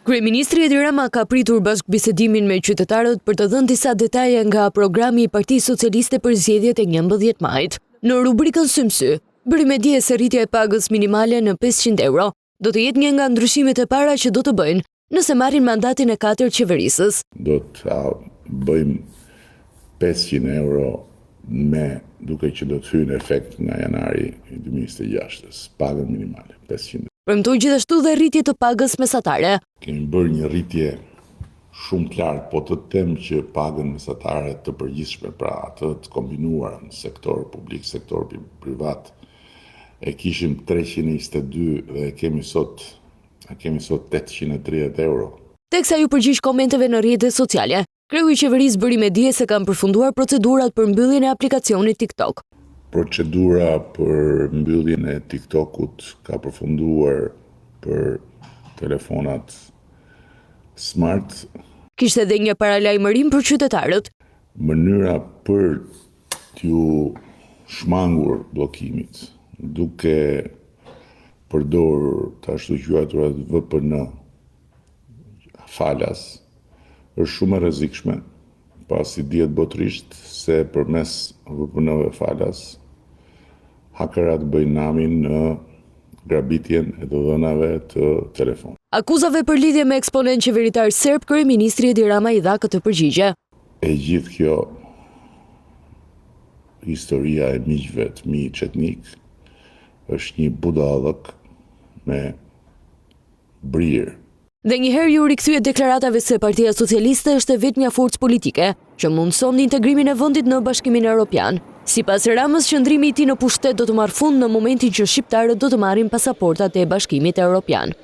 Kryeministri Edi Rama ka pritur bashkëbisedimin me qytetarët për të dhënë disa detaje nga programi i Partisë Socialiste për zgjedhjet e 11 majit. Në rubrikën Symsy, bëri me dije se rritja e pagës minimale në 500 euro do të jetë një nga ndryshimet e para që do të bëjnë nëse marrin mandatin e 4 qeverisës. Do të bëjmë 500 euro duke që do të hyjë në efekt nga janari 2026, pagën minimale, 500 euro. Premtoi gjithashtu dhe rritje të pagës mesatare. Kemi bërë një rritje shumë qartë, po të them që pagën mesatare të përgjithshme, pra atë të kombinuar në sektor publik, sektor privat, e kishim 322 dhe kemi sot 830 euro. Teksa ju përgjigj komenteve në rrjetet sociale, kreu i qeverisë bëri me dije se kanë përfunduar procedurat për mbylljen e aplikacionit TikTok. Procedura për mbylljen e TikTokut ka përfunduar për telefonat smart. Kishte edhe një paralajmërim për qytetarët. Mënyra për t'ju shmangur bllokimit duke përdorur të ashtu quajturat VPN falas është shumë e rrezikshme, pasi dihet botërisht se përmes VPN-ve falas hakerat bëjnë namin në grabitjen e të dhënave të telefon. Akuzave për lidhje me eksponent qeveritar serb, kryeministri Edi Rama i dha këtë përgjigje. E gjithë kjo historia e miqve të mi çetnik është një budallëk me brirë. Dhe njëherë ju rikthye deklaratave se Partia Socialiste është vetmja forcë politike që mundson integrimin e vendit në Bashkimin Evropian. Sipas Ramës, qëndrimi i tij në pushtet do të marrë fund në momentin që shqiptarët do të marrin pasaportat e Bashkimit Evropian.